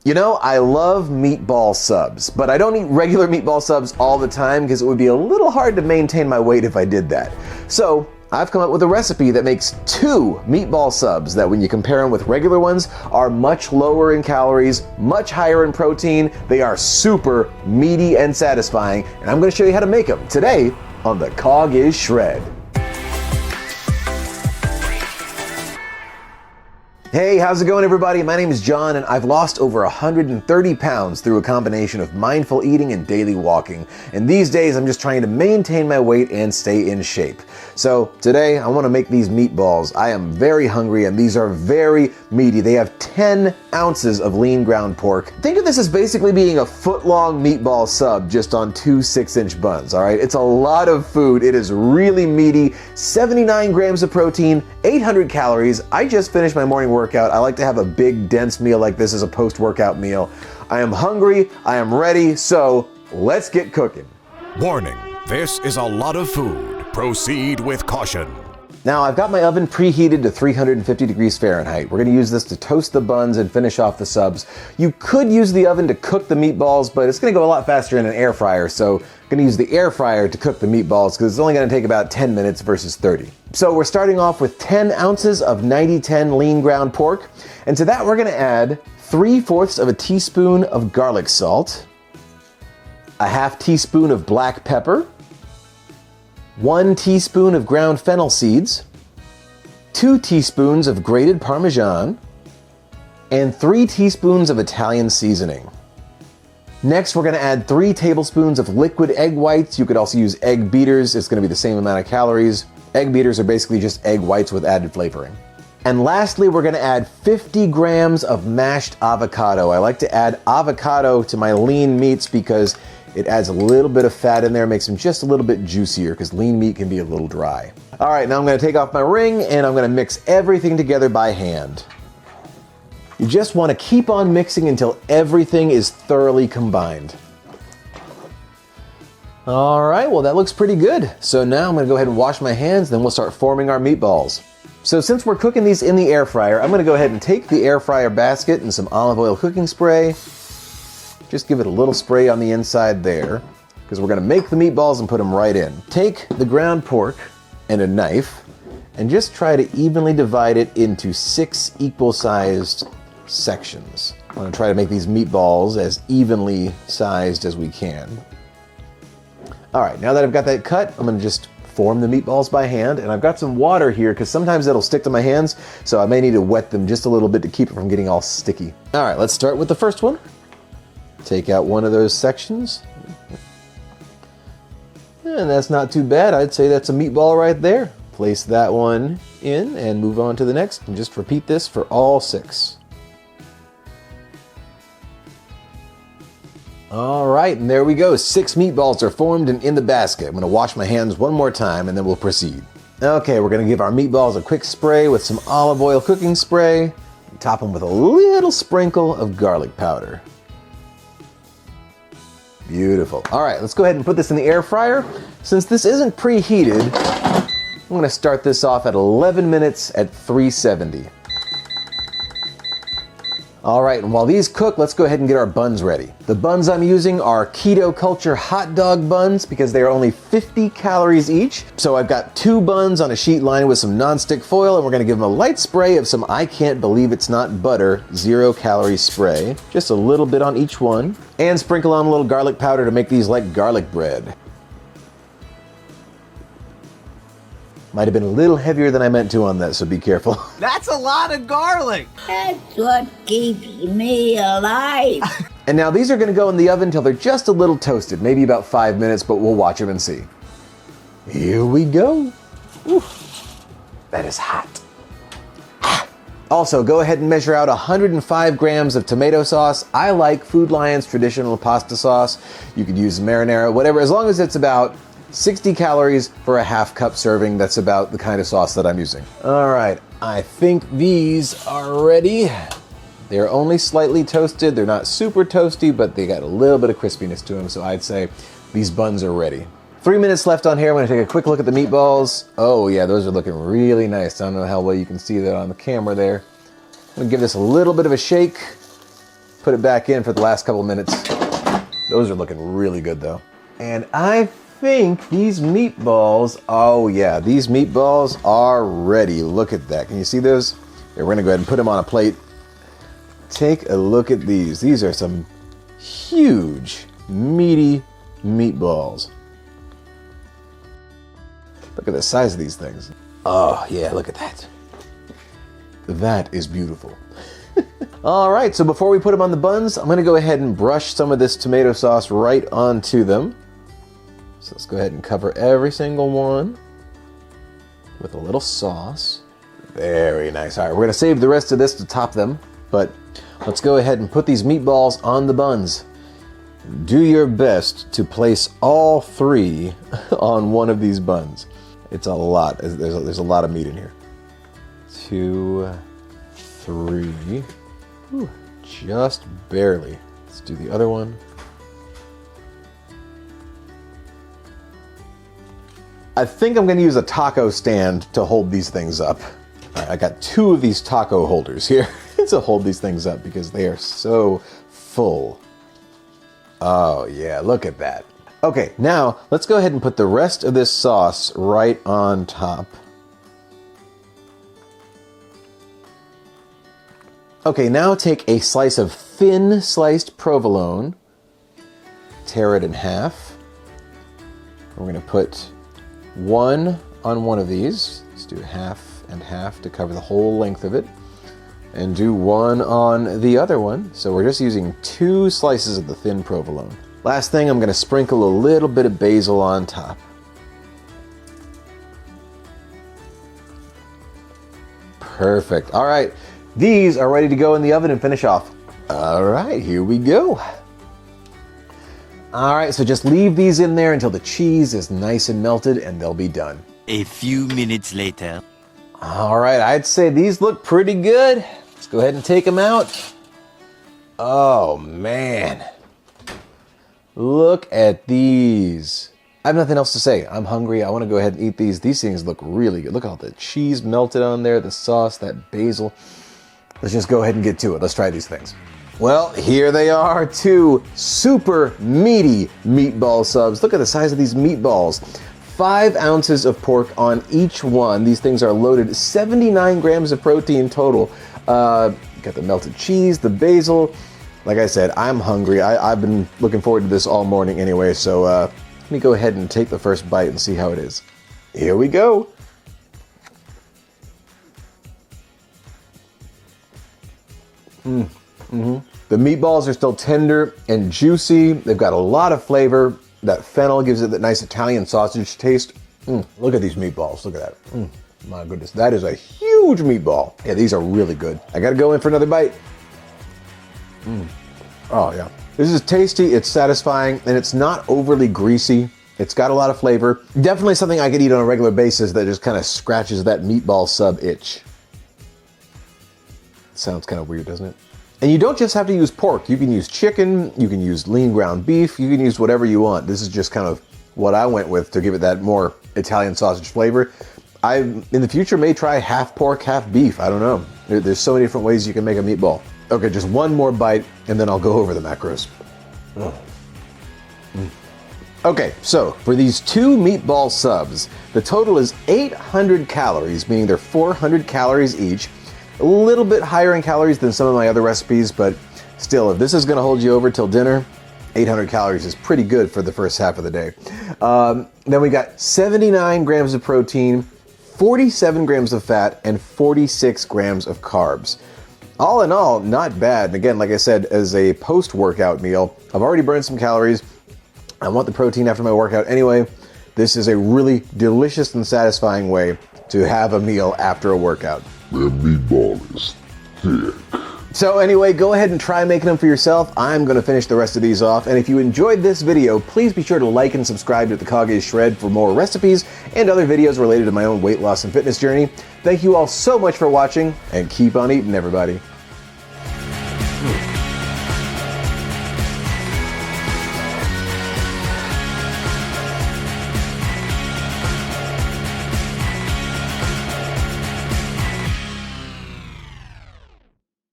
You know, I love meatball subs, but I don't eat regular meatball subs all the time because it would be a little hard to maintain my weight if I did that. So I've come up with a recipe that makes 2 meatball subs that when you compare them with regular ones are much lower in calories, much higher in protein. They are super meaty and satisfying, and I'm going to show you how to make them today on The Cog is Shred. Hey, how's it going, everybody? My name is John, and I've lost over 130 pounds through a combination of mindful eating and daily walking. And these days, I'm just trying to maintain my weight and stay in shape. So today, I want to make these meatballs. I am very hungry, and these are very meaty. They have 10 ounces of lean ground pork. Think of this as basically being a foot-long meatball sub just on 2 6-inch buns, all right? It's a lot of food. It is really meaty. 79 grams of protein, 800 calories. I just finished my morning workout. I like to have a big, dense meal like this as a post-workout meal. I am hungry, I am ready, so let's get cooking. Warning, this is a lot of food. Proceed with caution. Now I've got my oven preheated to 350 degrees Fahrenheit. We're going to use this to toast the buns and finish off the subs. You could use the oven to cook the meatballs, but it's going to go a lot faster in an air fryer, so I'm going to use the air fryer to cook the meatballs because it's only going to take about 10 minutes versus 30. So we're starting off with 10 ounces of 90-10 lean ground pork, and to that we're going to add 3/4 of a teaspoon of garlic salt, a half teaspoon of black pepper, 1 teaspoon of ground fennel seeds, 2 teaspoons of grated Parmesan, and 3 teaspoons of Italian seasoning. Next, we're going to add 3 tablespoons of liquid egg whites. You could also use egg beaters. It's going to be the same amount of calories. Egg beaters are basically just egg whites with added flavoring. And lastly, we're going to add 50 grams of mashed avocado. I like to add avocado to my lean meats because it adds a little bit of fat in there, makes them just a little bit juicier because lean meat can be a little dry. All right, now I'm going to take off my ring and I'm going to mix everything together by hand. You just want to keep on mixing until everything is thoroughly combined. All right, well that looks pretty good. So now I'm going to go ahead and wash my hands, then we'll start forming our meatballs. So since we're cooking these in the air fryer, I'm going to go ahead and take the air fryer basket and some olive oil cooking spray. Just give it a little spray on the inside there, because we're going to make the meatballs and put them right in. Take the ground pork and a knife and just try to evenly divide it into 6 equal-sized sections. I'm going to try to make these meatballs as evenly sized as we can. All right, now that I've got that cut, I'm going to just form the meatballs by hand, and I've got some water here because sometimes it'll stick to my hands, so I may need to wet them just a little bit to keep it from getting all sticky. All right, let's start with the first one. Take out one of those sections. And that's not too bad. I'd say that's a meatball right there. Place that one in and move on to the next, and just repeat this for all 6. All right, and there we go. 6 meatballs are formed and in the basket. I'm going to wash my hands one more time and then we'll proceed. Okay, we're going to give our meatballs a quick spray with some olive oil cooking spray. Top them with a little sprinkle of garlic powder. Beautiful. All right, let's go ahead and put this in the air fryer. Since this isn't preheated, I'm going to start this off at 11 minutes at 370. All right, and while these cook, let's go ahead and get our buns ready. The buns I'm using are Keto Culture hot dog buns because they are only 50 calories each. So I've got 2 buns on a sheet lined with some nonstick foil, and we're gonna give them a light spray of some I Can't Believe It's Not Butter 0-calorie spray. Just a little bit on each one. And sprinkle on a little garlic powder to make these like garlic bread. Might have been a little heavier than I meant to on that, so be careful. That's a lot of garlic. That's what keeps me alive. And now these are gonna go in the oven until they're just a little toasted, maybe about 5 minutes, but we'll watch them and see. Here we go. Oof, that is hot. Also, go ahead and measure out 105 grams of tomato sauce. I like Food Lion's traditional pasta sauce. You could use marinara, whatever, as long as it's about 60 calories for a half cup serving. That's about the kind of sauce that I'm using. All right, I think these are ready. They're only slightly toasted. They're not super toasty, but they got a little bit of crispiness to them, so I'd say these buns are ready. 3 minutes left on here. I'm gonna take a quick look at the meatballs. Oh yeah, those are looking really nice. I don't know how well you can see that on the camera there. I'm gonna give this a little bit of a shake. put it back in for the last couple of minutes. Those are looking really good though. And I think these meatballs, oh yeah, these meatballs are ready. Look at that. Can you see those? Okay, we're gonna go ahead and put them on a plate. Take a look at these. These are some huge, meaty meatballs. Look at the size of these things. Oh yeah, look at that. That is beautiful. All right, so before we put them on the buns, I'm gonna go ahead and brush some of this tomato sauce right onto them. So let's go ahead and cover every single one with a little sauce. Very nice. All right, we're gonna save the rest of this to top them, but let's go ahead and put these meatballs on the buns. Do your best to place all three on one of these buns. It's a lot. There's a lot of meat in here. 2, 3. Ooh, just barely. Let's do the other one. I think I'm going to use a taco stand to hold these things up. All right, I got 2 of these taco holders here to hold these things up because they are so full. Oh yeah, look at that. Okay, now let's go ahead and put the rest of this sauce right on top. Okay, now take a slice of thin sliced provolone, tear it in half. We're going to put one on one of these. Let's do half and half to cover the whole length of it. And do one on the other one. So we're just using 2 slices of the thin provolone. Last thing, I'm going to sprinkle a little bit of basil on top. Perfect. All right. These are ready to go in the oven and finish off. All right, here we go. All right, so just leave these in there until the cheese is nice and melted and they'll be done. A few minutes later. All right, I'd say these look pretty good. Let's go ahead and take them out. Oh man. Look at these. I have nothing else to say. I'm hungry. I want to go ahead and eat these. These things look really good. Look at all the cheese melted on there, the sauce, that basil. Let's just go ahead and get to it. Let's try these things. Well, here they are, 2 super meaty meatball subs. Look at the size of these meatballs. 5 ounces of pork on each one. These things are loaded, 79 grams of protein total. Got the melted cheese, the basil. Like I said, I'm hungry. I've been looking forward to this all morning anyway, so let me go ahead and take the first bite and see how it is. Here we go. The meatballs are still tender and juicy. They've got a lot of flavor. That fennel gives it that nice Italian sausage taste. Look at these meatballs. Look at that. My goodness, that is a huge meatball. Yeah, these are really good. I gotta go in for another bite. Oh yeah. This is tasty, it's satisfying, and it's not overly greasy. It's got a lot of flavor. Definitely something I could eat on a regular basis that just kind of scratches that meatball sub itch. Sounds kind of weird, doesn't it? And you don't just have to use pork. You can use chicken, you can use lean ground beef, you can use whatever you want. This is just kind of what I went with to give it that more Italian sausage flavor. I, in the future, may try half pork, half beef. I don't know. There's so many different ways you can make a meatball. Okay, just one more bite, and then I'll go over the macros. Okay, so for these 2 meatball subs, the total is 800 calories, meaning they're 400 calories each. A little bit higher in calories than some of my other recipes, but still, if this is going to hold you over till dinner, 800 calories is pretty good for the first half of the day. Then we got 79 grams of protein, 47 grams of fat, and 46 grams of carbs. All in all, not bad. And again, like I said, as a post-workout meal, I've already burned some calories. I want the protein after my workout anyway. This is a really delicious and satisfying way to have a meal after a workout. The meatball is thick. So anyway, go ahead and try making them for yourself. I'm going to finish the rest of these off. And if you enjoyed this video, please be sure to like and subscribe to the Kage Shred for more recipes and other videos related to my own weight loss and fitness journey. Thank you all so much for watching, and keep on eating, everybody.